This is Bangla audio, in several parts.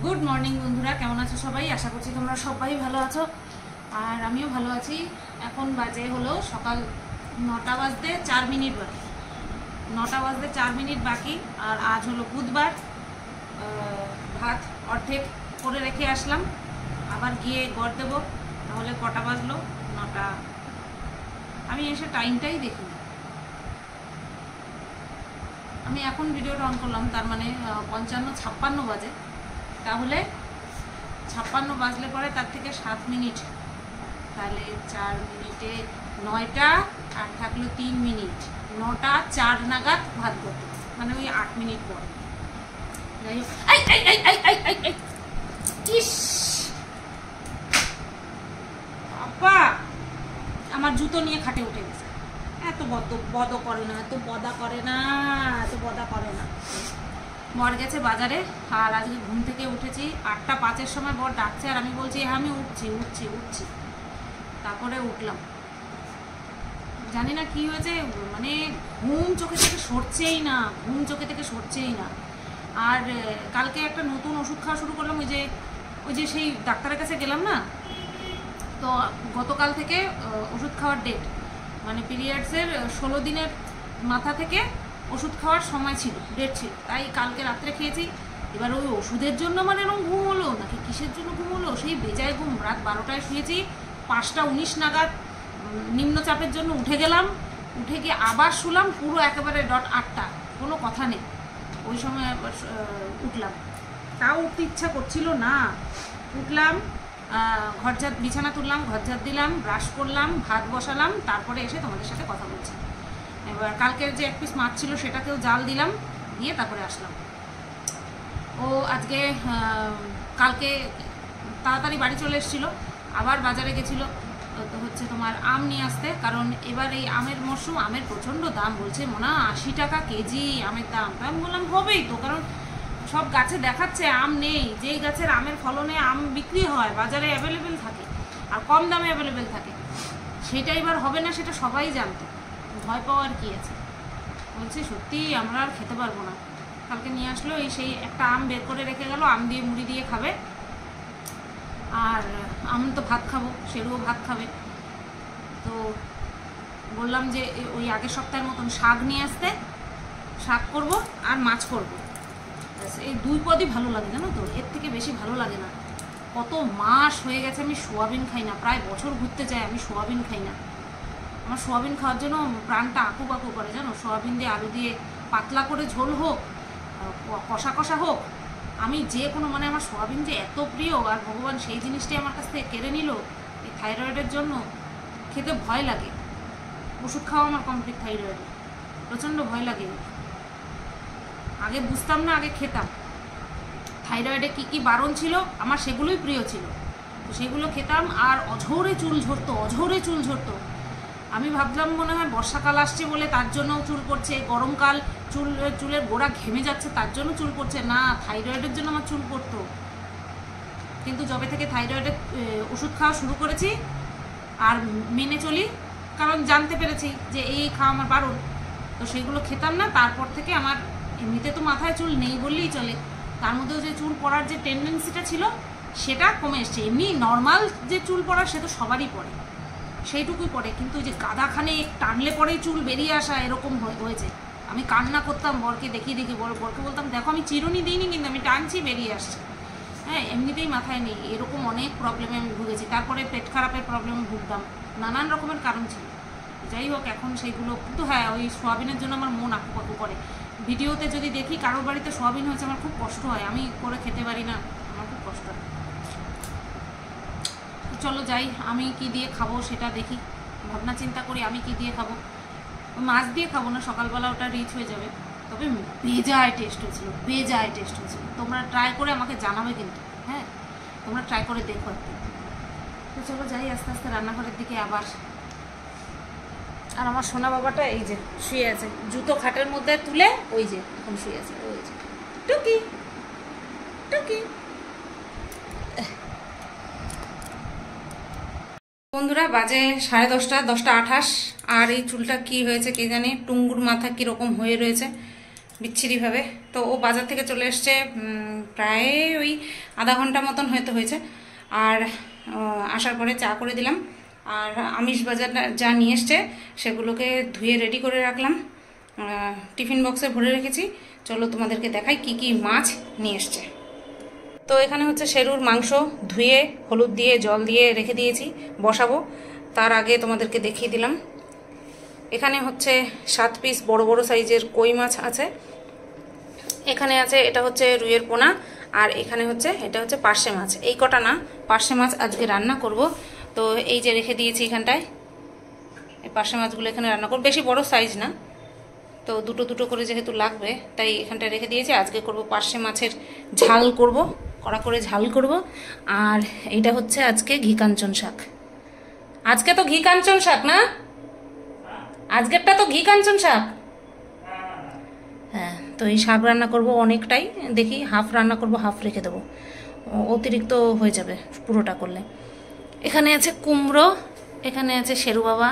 গুড মর্নিং বন্ধুরা, কেমন আছো সবাই? আশা করছি তোমরা সবাই ভালো আছো আর আমিও ভালো আছি। এখন বাজে হলো সকাল 9টা বাজতে 4 মিনিট বাকি। 9টা বাজতে 4 মিনিট বাকি। আর আজ হলো বুধবার। ভাত অর্ধেক করে রেখে আসলাম, আবার গিয়ে গড় দেবো। তাহলে কটা বাজলো? 9টা। আমি এসে টাইমটাই দেখিনি। আমি এখন ভিডিওটা অন করলাম, তার মানে 55-56 বাজে। তাহলে 56 বাজলে পরে তার থেকে 7 মিনিট, তাহলে 4 মিনিটে 9টা, আর থাকলো 3 মিনিট। 9টা 4 নাগাদ ভাত করতে, মানে ওই 8 মিনিট পর। যাই হোক, ইস বাবা, আমার জুতো নিয়ে খাটে উঠে গেছে। এত বদ করে না, এত বদা করে না, এত বদা করে না। বর গেছে বাজারে, আর আজকে ঘুম থেকে উঠেছি 8টা 5-এর সময়। বর ডাকছে আর আমি বলছি হ্যাঁ আমি উঠছি। তারপরে উঠলাম। জানি না কি হয়েছে, মানে ঘুম চোখে থেকে সরছেই না। আর কালকে একটা নতুন ওষুধ খাওয়া শুরু করলাম, ওই যে সেই ডাক্তারের কাছে গেলাম না, তো গতকাল থেকে ওষুধ খাওয়ার ডেট, মানে পিরিয়ডসের 16 দিনের মাথা থেকে ওষুধ খাওয়ার সময় ছিল, ডেট ছিল। তাই কালকে রাত্রে খেয়েছি। এবার ওই ওষুধের জন্য মানে এরকম ঘুম হলো নাকি কিসের জন্য ঘুম হলো, সেই বেজায় ঘুম। রাত 12টায় শুয়েছি, 5টা 19 নাগাদ নিম্নচাপের জন্য উঠে গেলাম। উঠে গিয়ে আবার শুলাম পুরো একেবারে ডট 8টা, কোনো কথা নেই। ওই সময় উঠলাম, তাও উঠতে ইচ্ছা করছিল না। উঠলাম, বিছানা তুললাম, ঘরঝাড় দিলাম, ব্রাশ করলাম, ভাত বসালাম, তারপরে এসে তোমাদের সাথে কথা বলছি। এবার কালকের যে 1 পিস মাছ ছিল সেটাকেও জাল দিলাম, দিয়ে তারপরে আসলাম। ও আজকে কালকে তাড়াতাড়ি বাড়ি চলে এসেছিলো, আবার বাজারে গেছিলো হচ্ছে তোমার আম নিয়ে আসতে। কারণ এবার এই আমের মরশুম, আমের প্রচণ্ড দাম। বলছে মনে 80 টাকা কেজি আমের দাম। তা আমি বললাম হবেই তো, কারণ সব গাছে দেখাচ্ছে আম নেই। যেই গাছের আমের ফলনে আম বিক্রি হয় বাজারে অ্যাভেলেবেল থাকে, আর কম দামে অ্যাভেলেবেল থাকে, সেটা এবার হবে না, সেটা সবাই জানতো। ভয় পাওয়ার কি আছে? বলছি সত্যি আমরা আর খেতে পারবো না। কালকে নিয়ে আসলো, সেই একটা আম বের করে রেখে গেল, আম দিয়ে মুড়ি দিয়ে খাবে। আর আমি তো ভাত খাবো, সেগুলো ভাত খাবে। তো বললাম যে ওই আগের সপ্তাহের মতন শাক নিয়ে আসতে, শাক করব আর মাছ করব। এই 2 পদই ভালো লাগে, জানো তো, এর থেকে বেশি ভালো লাগে না। কত মাস হয়ে গেছে আমি সোয়াবিন খাই না, প্রায় বছর ঘুরতে যাই আমি সোয়াবিন খাই না। আমার সোয়াবিন খাওয়ার জন্য প্রাণটা আকু পাকু করে, জানো। সোয়াবিন দিয়ে আলু দিয়ে পাতলা করে ঝোল হোক, কষা কষা হোক, আমি যে কোনো, মানে আমার সোয়াবিন যে এত প্রিয়। আর ভগবান সেই জিনিসটাই আমার কাছ থেকে কেড়ে নিল এই থাইরয়েডের জন্য। খেতে ভয় লাগে। ওষুধ খাওয়া আমার কমপ্লিট থাইরয়েডে, প্রচণ্ড ভয় লাগে। আগে বুঝতাম না, আগে খেতাম। থাইরয়েডে কী কী বারণ ছিল আমার, সেগুলোই প্রিয় ছিল, তো সেগুলো খেতাম। আর অঝোরে চুল ঝরতো। আমি ভাবলাম মনে হয় বর্ষাকাল আসছে বলে তার জন্য চুল পড়ছে, গরমকাল চুলের গোড়া ঘেমে যাচ্ছে তার জন্য চুল পড়ছে, না থাইরয়েডের জন্য আমার চুল পড়তো। কিন্তু যবে থেকে থাইরয়েডের ওষুধ খাওয়া শুরু করেছি আর মেনে চলি, কারণ জানতে পেরেছি যে এই খাওয়া আমার বারণ, তো সেগুলো খেতাম না। তারপর থেকে আমার এমনিতে তো মাথায় চুল নেই বললেই চলে, তার মধ্যেও যে চুল পড়ার যে টেন্ডেন্সিটা ছিল সেটা কমে এসছে। এমনি নর্মাল যে চুল পড়ার সে তো সবারই পড়ে, সেইটুকুই পড়ে, কিন্তু যে গাদাখানে টানলে পরেই চুল বেরিয়ে আসা এরকম হয়েছে। আমি কান্না করতাম বরকে দেখিয়ে বরকে বলতাম দেখো আমি চিরুনি দিইনি, কিন্তু আমি টানছি বেরিয়ে আসছে। হ্যাঁ, এমনিতেই মাথায় নেই, এরকম অনেক প্রবলেমে আমি ভুগেছি। তারপরে পেট খারাপের প্রবলেমে ভুগতাম, নানান রকমের কারণ ছিল। যাই হোক, এখন সেইগুলো, কিন্তু হ্যাঁ ওই সোয়াবিনের জন্য আমার মন আঁকুপাকু করে। ভিডিওতে যদি দেখি কারোর বাড়িতে সোয়াবিন হয়েছে আমার খুব কষ্ট হয়, আমি করে খেতে পারি না, আমার খুব কষ্ট হয়। চলো যাই, আমি কি দিয়ে খাবো সেটা দেখি, ভাবনা চিন্তা করি আমি কি দিয়ে খাবো। মাছ দিয়ে খাবো না, সকালবেলা ওটা রিচ হয়ে যাবে। তবে বেজায় টেস্ট হয়েছিল। তোমরা ট্রাই করে আমাকে জানাবে কিন্তু, হ্যাঁ তোমরা ট্রাই করে দেখো একটু। তো চলো যাই আস্তে আস্তে রান্নাঘরের দিকে আবার। আর আমার সোনা বাবাটা এই যে শুয়ে আছে, জুতো খাটের মধ্যে তুলে ওই যে এখন শুয়ে আছে, ওই যে টুকি। বন্ধুরা বাজে 10:30, 10টা 28। আর এই চুলটা কি হয়েছে কে জানে, টুঙ্গুর মাথা কিরকম হয়ে রয়েছে। বিচ্ছিরিভাবে। তো ও বাজার থেকে চলে এসছে প্রায় ওই আধা ঘন্টা মতন হয়তো হয়েছে। আর আসার পরে চা করে দিলাম, আর আমিষ বাজার যা নিয়ে এসছে সেগুলোকে ধুয়ে রেডি করে রাখলাম, টিফিন বক্সে ভরে রেখেছি। চলো তোমাদেরকে দেখাই কি কি মাছ নিয়ে এসছে। তো এখানে হচ্ছে শেরুর মাংস ধুয়ে হলুদ দিয়ে জল দিয়ে রেখে দিয়েছি, বসাবো। তার আগে তোমাদেরকে দেখিয়ে দিলাম এখানে হচ্ছে 7 পিস বড় বড় সাইজের কই মাছ আছে। এখানে আছে এটা হচ্ছে রুইয়ের পোনা, আর এখানে হচ্ছে এটা হচ্ছে পার্শে মাছ। এই কটা না, পার্শে মাছ আজকে রান্না করব। তো এই যে রেখে দিয়েছি এখানটায়, এই পার্শে মাছগুলো এখানে রান্না করব। বেশি বড় সাইজ না, তো দুটো দুটো করে যেহেতু লাগবে তাই এখানটায় রেখে দিয়েছি। আজকে করব পার্শে মাছের ঝাল করব, কড়া করে ঝাল করব। আর এইটা হচ্ছে আজকে ঘি কাঞ্চন শাক। আজকে তো ঘি কাঞ্চন শাক না, আজকেরটা তো ঘি কাঞ্চন শাক। হ্যাঁ, তো এই শাক রান্না করব অনেকটাই, দেখি হাফ রান্না করব, হাফ রেখে দেবো, অতিরিক্ত হয়ে যাবে পুরোটা করলে। এখানে আছে কুমড়ো, এখানে আছে শেরু বাবা,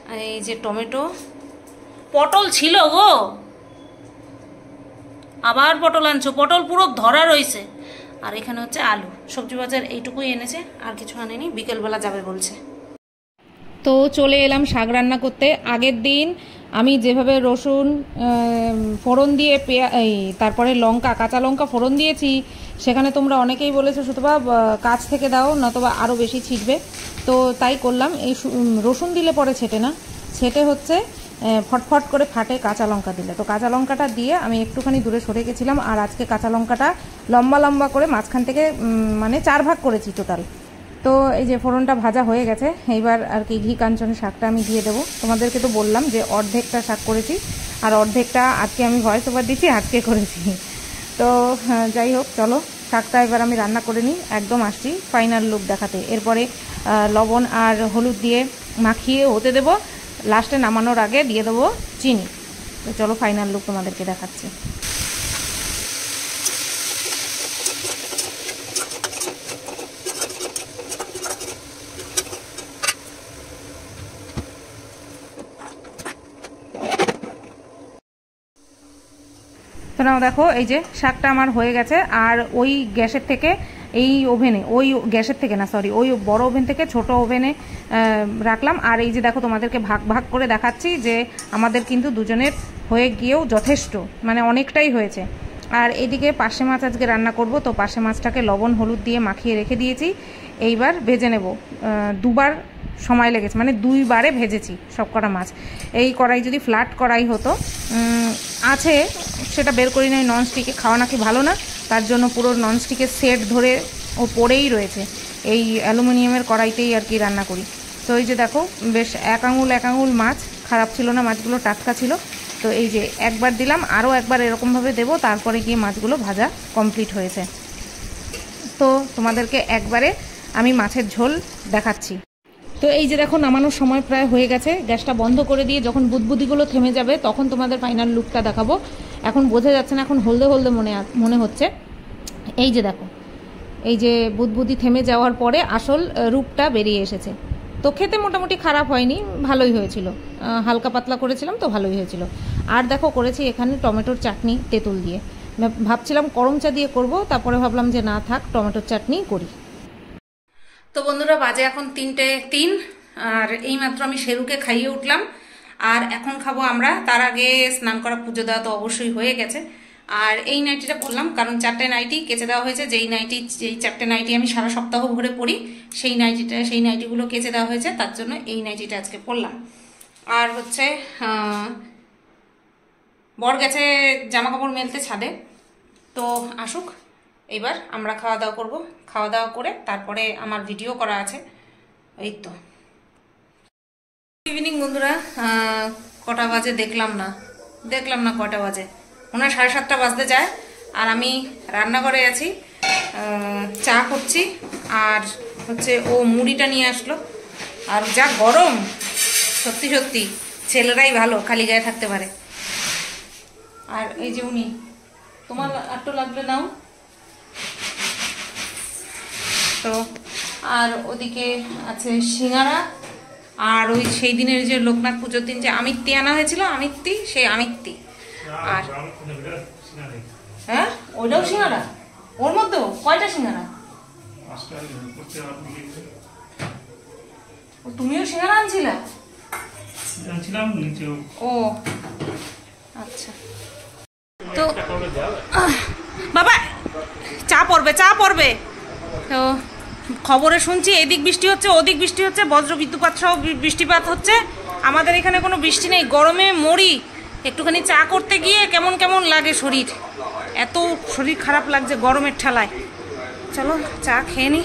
আর এই যে টমেটো, পটল ছিল গো, আবার পটল আনছো, পটল পুরো ধরা রয়েছে। আর এখানে হচ্ছে আলু। সবজি বাজার এইটুকুই এনেছে, আর কিছু আনেনি, বিকেলবেলা যাবে বলছে। তো চলে এলাম শাক রান্না করতে। আগের দিন আমি যেভাবে রসুন ফোড়ন দিয়ে তারপরে লঙ্কা, কাঁচা লঙ্কা ফোড়ন দিয়েছি, সেখানে তোমরা অনেকেই বলেছো সুতবা কাছ থেকে দাও, নতবা আরও বেশি ছিটবে। তো তাই করলাম। এই রসুন দিলে পরে ছেটে না, ছেটে হচ্ছে ফটফট করে ফাটে কাঁচা লঙ্কা দিলে। তো কাঁচা লঙ্কাটা দিয়ে আমি একটুখানি দূরে সরে গেছিলাম। আর আজকে কাঁচা লঙ্কাটা লম্বা লম্বা করে মাঝখান থেকে মানে 4 ভাগ করেছি টোটাল। তো এই যে ফোড়নটা ভাজা হয়ে গেছে, এইবার আর কি ঘি কাঞ্চনের শাকটা আমি দিয়ে দেবো। তোমাদেরকে তো বললাম যে অর্ধেকটা শাক করেছি, আর অর্ধেকটা আজকে আমি ভয়েস ওভার দিচ্ছি, আজকে করেছি। তো যাই হোক, চলো শাকটা এবার আমি রান্না করে নিই, একদম আসছি ফাইনাল লুক দেখাতে। এরপরে লবণ আর হলুদ দিয়ে মাখিয়ে হতে দেবো, লাস্টে নামানোর আগে দিয়ে দেবো চিনি। তো চলো ফাইনাল লুক তোমাদেরকে দেখাচ্ছি। তো নাও দেখো, এই যে শাকটা আমার হয়ে গেছে। আর ওই গ্যাসের থেকে এই ওভেনে, ওই গ্যাসের থেকে না সরি, ওই বড় ওভেন থেকে ছোট ওভেনে রাখলাম। আর এই যে দেখো, তোমাদেরকে ভাগ ভাগ করে দেখাচ্ছি যে আমাদের কিন্তু দুজনের হয়ে গিয়েও যথেষ্ট, মানে অনেকটাই হয়েছে। আর এদিকে পার্শে মাছ আজকে রান্না করব। তো পার্শে মাছটাকে লবণ হলুদ দিয়ে মাখিয়ে রেখে দিয়েছি, এইবার ভেজে নেব। 2 বার সময় লেগেছে, মানে 2 বারে ভেজেছি সব কটা মাছ। এই কড়াই যদি ফ্ল্যাট কড়াই হতো, আছে সেটা বের করি নাই, ননস্টিকে খাওয়া নাকি ভালো না, তার জন্য পুরো ননস্টিকের সেট ধরে ও পড়েই রয়েছে। এই অ্যালুমিনিয়ামের কড়াইতেই আর কি রান্না করি। তো এই যে দেখো, বেশ এক আঙুল মাছ, খারাপ ছিল না, মাছগুলো টাটকা ছিল। তো এই যে একবার দিলাম, আরও একবার এরকমভাবে দেবো, তারপরে গিয়ে মাছগুলো ভাজা কমপ্লিট হয়েছে। তো তোমাদেরকে একবারে আমি মাছের ঝোল দেখাচ্ছি। তো এই যে দেখো, নামানোর সময় প্রায় হয়ে গেছে। গ্যাসটা বন্ধ করে দিয়ে যখন বুদবুদিগুলো থেমে যাবে তখন তোমাদের ফাইনাল লুকটা দেখাবো। এখন বোঝা যাচ্ছে না, এখন হলদে হলদে মনে হচ্ছে। এই যে দেখো, এই যে বুদবুদি থেমে যাওয়ার পরে আসল রূপটা বেরিয়ে এসেছে। তো খেতে মোটামুটি খারাপ হয়নি, ভালোই হয়েছিল, হালকা পাতলা করেছিলাম তো ভালোই হয়েছিল। আর দেখো করেছি এখানে টমেটোর চাটনি তেঁতুল দিয়ে। ভাবছিলাম করম চা দিয়ে করব, তারপরে ভাবলাম যে না থাক, টমেটোর চাটনি করি। তো বন্ধুরা, বাজে এখন 3:03, আর এইমাত্র আমি শেরুকে খাইয়ে উঠলাম। আর এখন খাবো আমরা। তার আগে স্নান করা, পুজো দেওয়া তো অবশ্যই হয়ে গেছে। আর এই নাইটিটা পরলাম কারণ 4টে নাইটি কেচে দেওয়া হয়েছে। যেই 4টে নাইটি আমি সারা সপ্তাহ ভরে পরি, সেই নাইটিগুলো কেচে দেওয়া হয়েছে, তার জন্য এই নাইটিটা আজকে পরলাম। আর হচ্ছে বর গেছে জামা কাপড় মেলতে ছাদে, তো আসুক, এবার আমরা খাওয়া দাওয়া করবো। খাওয়া দাওয়া করে তারপরে আমার ভিডিও করা আছে। এই তো ইভিনিং বন্ধুরা, কটা বাজে দেখলাম না কটা বাজে, মনে হয় 7:30 বাজতে যায়। আর আমি রান্নাঘরে আছি, চা করছি। আর হচ্ছে ও মুড়িটা নিয়ে আসলো। আর যা গরম, সত্যি সত্যি ছেলেরাই ভালো, খালি গায়ে থাকতে পারে। আর এই যে উনি, তোমার একটু লাগলে নাও। তো আর ওদিকে আছে সিঙ্গারা, আর ওই সেই দিনের যে লোকনাথ পুজোর দিন যে আমিত্তি আনা হয়েছিল, আমিত্তি, সেই আমিত্তি। আর হ্যাঁ ওইটাও সিঙ্গারা, ওর মধ্যেও কয়টা সিঙ্গারা? তুমিও সিঙ্গারা আনছিলা? ও আচ্ছা। তো বাবা চা পড়বে, চা পড়বে। তো খবরে শুনছি এদিক বৃষ্টি হচ্ছে, ওদিক বৃষ্টি হচ্ছে, বজ্র বিদ্যুৎপাত সহ বৃষ্টিপাত হচ্ছে। আমাদের এখানে কোনো বৃষ্টি নেই, গরমে মরি। একটুখানি চা করতে গিয়ে কেমন কেমন লাগে শরীর, এত শরীর খারাপ লাগছে গরমের ঠেলায়। চলো চা খেয়ে নি,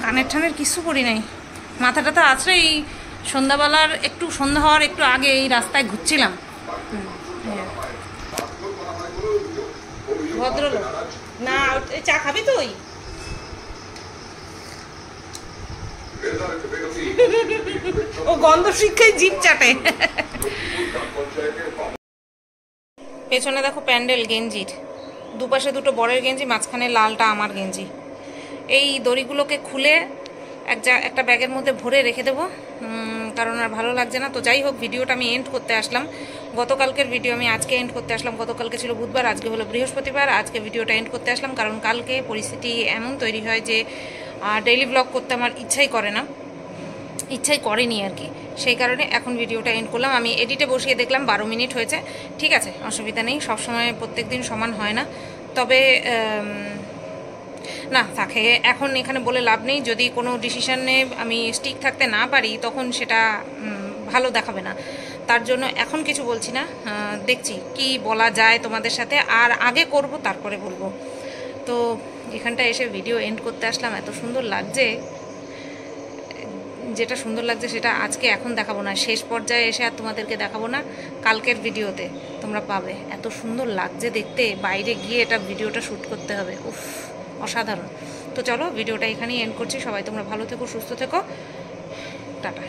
কানের ঠানের কিছু করি নাই, মাথা টাথা আছে। এই সন্ধ্যাবেলার একটু সন্ধ্যা হওয়ার একটু আগে এই রাস্তায় ঘুরছিলাম। ভদ্রলোক না, চা খাবি তুই? ও গন্ধ শিক্ষায় জিভ চাটে। পেছনে দেখো প্যান্ডেল গেঞ্জির, দুপাশে দুটো বরের গেঞ্জি, মাঝখানে লালটা আমার গেঞ্জি। এই দড়িগুলোকে খুলে একটা ব্যাগের মধ্যে ভরে রেখে দেবো, কারণ আর ভালো লাগছে না। তো যাই হোক, ভিডিওটা আমি এন্ড করতে আসলাম। গতকালকের ভিডিও আমি আজকে এন্ড করতে আসলাম। গতকালকে ছিল বুধবার, আজকে হলো বৃহস্পতিবার। আজকে ভিডিওটা এন্ড করতে আসলাম কারণ কালকে পরিস্থিতি এমন তৈরি হয় যে ডেইলি ব্লগ করতে আমার ইচ্ছাই করে না, ইচ্ছাই করেনি আর কি। সেই কারণে এখন ভিডিওটা এন্ড করলাম। আমি এডিটে বসিয়ে দেখলাম 12 মিনিট হয়েছে। ঠিক আছে, অসুবিধা নেই, সবসময় প্রত্যেক দিন সমান হয় না। তবে না থাকে, এখন এখানে বলে লাভ নেই। যদি কোনো ডিসিশনে আমি স্টিক থাকতে না পারি তখন সেটা ভালো দেখাবে না। তার জন্য এখন কিছু বলছি না, দেখছি কি বলা যায় তোমাদের সাথে, আর আগে করব তারপরে বলবো। তো এখানটা এসে ভিডিও এন্ড করতে আসলাম। এত সুন্দর লাগছে, যেটা সুন্দর লাগছে সেটা আজকে এখন দেখাবো না, শেষ পর্যায়ে এসে আর তোমাদেরকে দেখাবো না, কালকের ভিডিওতে তোমরা পাবে। এত সুন্দর লাগছে দেখতে, বাইরে গিয়ে এটা ভিডিওটা শ্যুট করতে হবে, উফ অসাধারণ। তো চলো ভিডিওটা এখানেই এন্ড করছি। সবাই তোমরা ভালো থেকো, সুস্থ থেকো, টাটা।